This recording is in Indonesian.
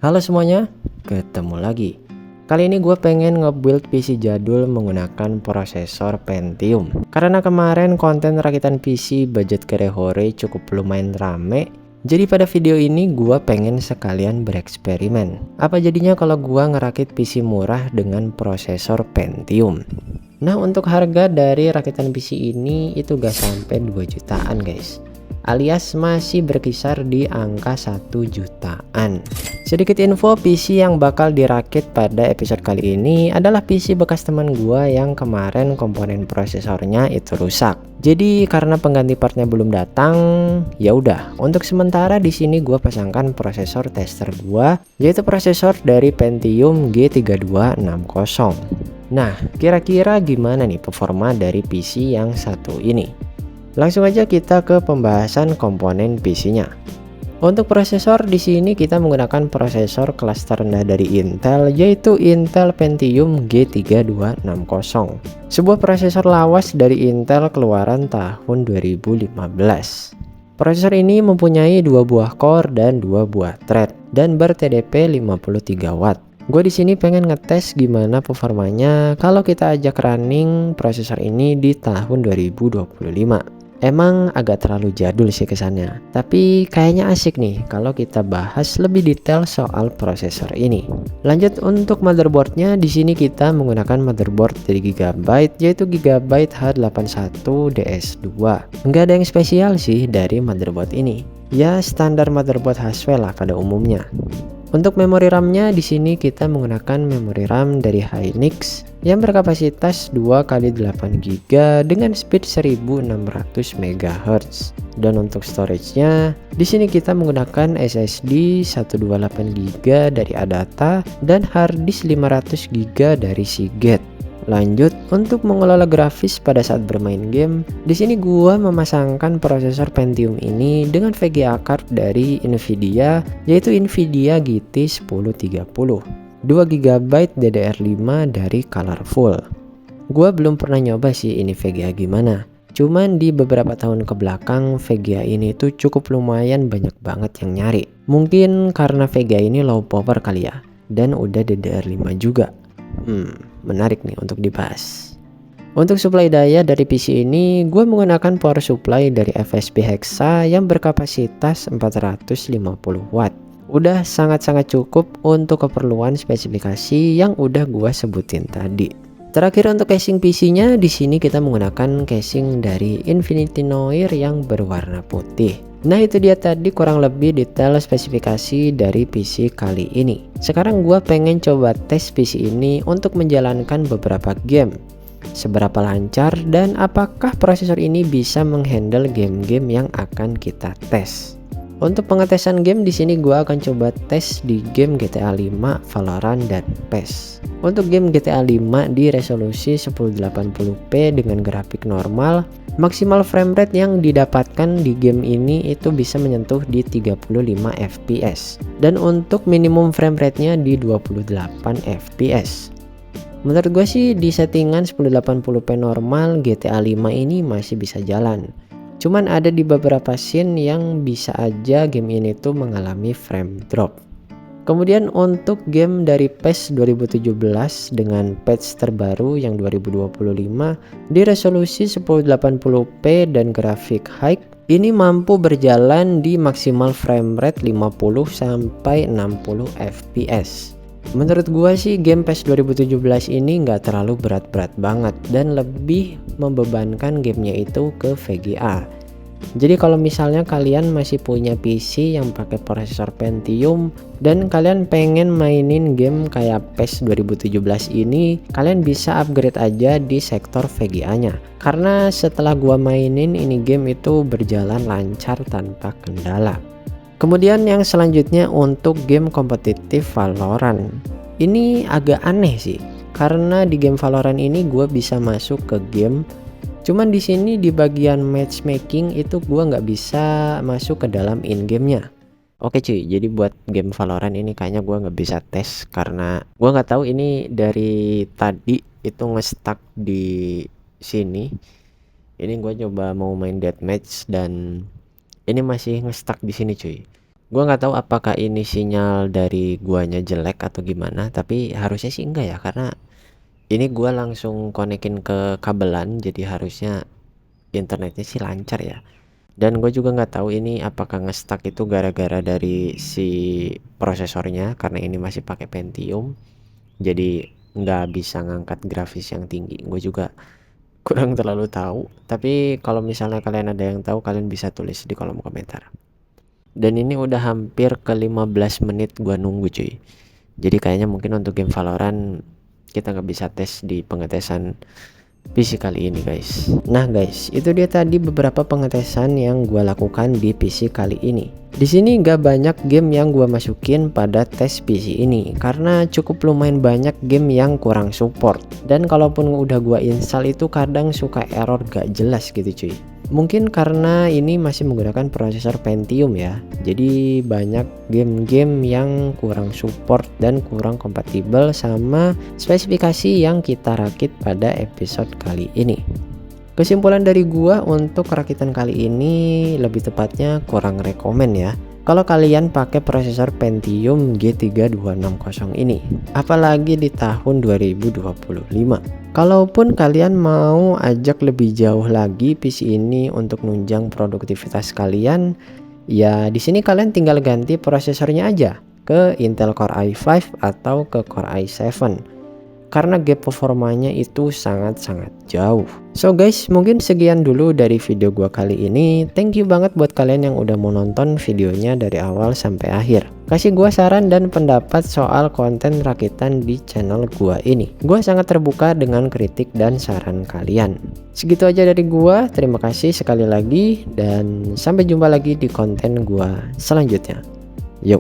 Halo semuanya, ketemu lagi. Kali ini gue pengen nge-build PC jadul menggunakan prosesor Pentium. Karena kemarin konten rakitan PC budget kere-hore cukup lumayan rame. Jadi pada video ini gue pengen sekalian bereksperimen. Apa jadinya kalau gue ngerakit PC murah dengan prosesor Pentium? Nah, untuk harga dari rakitan PC ini itu gak sampai 2 jutaan guys, alias masih berkisar di angka 1 jutaan. Sedikit info, PC yang bakal dirakit pada episode kali ini adalah PC bekas teman gua yang kemarin komponen prosesornya itu rusak. Jadi karena pengganti partnya belum datang, ya udah. Untuk sementara di sini gua pasangkan prosesor tester gua, yaitu prosesor dari Pentium G3260. Nah, kira-kira gimana nih performa dari PC yang satu ini? Langsung aja kita ke pembahasan komponen PC-nya. Untuk prosesor di sini kita menggunakan prosesor kelas terendah dari Intel, yaitu Intel Pentium G3260. Sebuah prosesor lawas dari Intel keluaran tahun 2015. Prosesor ini mempunyai 2 buah core dan 2 buah thread dan ber-TDP 53 watt. Gue di sini pengen ngetes gimana performanya kalau kita ajak running prosesor ini di tahun 2025. Emang agak terlalu jadul sih kesannya, tapi kayaknya asik nih kalau kita bahas lebih detail soal prosesor ini. Lanjut untuk motherboardnya, di sini kita menggunakan motherboard dari Gigabyte, yaitu Gigabyte H81DS2. Nggak ada yang spesial sih dari motherboard ini. Ya standar motherboard Haswell lah pada umumnya. Untuk memori RAM-nya di sini kita menggunakan memori RAM dari Hynix yang berkapasitas 2x8GB dengan speed 1600 MHz. Dan untuk storage-nya di sini kita menggunakan SSD 128GB dari Adata dan hard disk 500GB dari Seagate. Lanjut, untuk mengelola grafis pada saat bermain game, di sini gua memasangkan prosesor Pentium ini dengan VGA card dari Nvidia, yaitu Nvidia GT 1030, 2GB DDR5 dari Colorful. Gua belum pernah nyoba sih ini VGA gimana. Cuman di beberapa tahun ke belakang VGA ini tuh cukup lumayan banyak banget yang nyari. Mungkin karena VGA ini low power kali ya, dan udah DDR5 juga. Menarik nih untuk dibahas. Untuk suplai daya dari PC ini, gue menggunakan power supply dari FSP Hexa yang berkapasitas 450 watt. Udah sangat-sangat cukup untuk keperluan spesifikasi yang udah gue sebutin tadi. Terakhir untuk casing PC-nya, di sini kita menggunakan casing dari Infinity Noir yang berwarna putih. Nah itu dia tadi kurang lebih detail spesifikasi dari PC kali ini. Sekarang gua pengen coba tes PC ini untuk menjalankan beberapa game. Seberapa lancar dan apakah prosesor ini bisa menghandle game-game yang akan kita tes. Untuk pengetesan game di sini gua akan coba tes di game GTA 5, Valorant dan PES. Untuk game GTA 5 di resolusi 1080p dengan grafik normal, maksimal frame rate yang didapatkan di game ini itu bisa menyentuh di 35 fps dan untuk minimum frame rate-nya di 28 fps. Menurut gue sih di settingan 1080p normal GTA 5 ini masih bisa jalan. Cuman ada di beberapa scene yang bisa aja game ini tuh mengalami frame drop. Kemudian untuk game dari PES 2017 dengan patch terbaru yang 2025 di resolusi 1080p dan grafik high, ini mampu berjalan di maksimal frame rate 50 sampai 60 fps. Menurut gua sih game PES 2017 ini nggak terlalu berat-berat banget dan lebih membebankan gamenya itu ke VGA. Jadi kalau misalnya kalian masih punya PC yang pakai prosesor Pentium dan kalian pengen mainin game kayak PES 2017 ini, kalian bisa upgrade aja di sektor VGA-nya. Karena setelah gua mainin ini game itu berjalan lancar tanpa kendala. Kemudian yang selanjutnya untuk game kompetitif Valorant. Ini agak aneh sih, karena di game Valorant ini gue bisa masuk ke game. Cuman di sini di bagian matchmaking itu gue nggak bisa masuk ke dalam in-game-nya. Oke cuy, jadi buat game Valorant ini kayaknya gue nggak bisa tes karena gue nggak tahu ini dari tadi itu nge-stuck di sini. Ini gue coba mau main deathmatch dan ini masih nge-stuck di sini cuy. Gua nggak tahu apakah ini sinyal dari guanya jelek atau gimana, tapi harusnya sih enggak ya, karena ini gua langsung konekin ke kabelan, jadi harusnya internetnya sih lancar ya. Dan gue juga nggak tahu ini apakah nge-stuck itu gara-gara dari si prosesornya, karena ini masih pakai Pentium, jadi nggak bisa ngangkat grafis yang tinggi. Gue juga kurang terlalu tahu, tapi kalau misalnya kalian ada yang tahu, kalian bisa tulis di kolom komentar. Dan ini udah hampir ke 15 menit gua nunggu cuy, jadi kayaknya mungkin untuk game Valorant kita nggak bisa tes di pengetesan PC kali ini guys. Nah guys, itu dia tadi beberapa pengetesan yang gua lakukan di PC kali ini. Di sini nggak banyak game yang gua masukin pada tes PC ini karena cukup lumayan banyak game yang kurang support. Dan kalaupun udah gua install itu kadang suka error gak jelas gitu cuy. Mungkin karena ini masih menggunakan prosesor Pentium ya, jadi banyak game-game yang kurang support dan kurang kompatibel sama spesifikasi yang kita rakit pada episode kali ini. Kesimpulan dari gua untuk rakitan kali ini lebih tepatnya kurang rekomen ya kalau kalian pakai prosesor Pentium G3260 ini, apalagi di tahun 2025. Kalaupun kalian mau ajak lebih jauh lagi PC ini untuk nunjang produktivitas kalian, ya di sini kalian tinggal ganti prosesornya aja ke Intel Core i5 atau ke Core i7. Karena gap performanya itu sangat-sangat jauh. So guys, mungkin sekian dulu dari video gua kali ini. Thank you banget buat kalian yang udah mau nonton videonya dari awal sampai akhir. Kasih gua saran dan pendapat soal konten rakitan di channel gua ini. Gua sangat terbuka dengan kritik dan saran kalian. Segitu aja dari gua. Terima kasih sekali lagi dan sampai jumpa lagi di konten gua selanjutnya. Yo.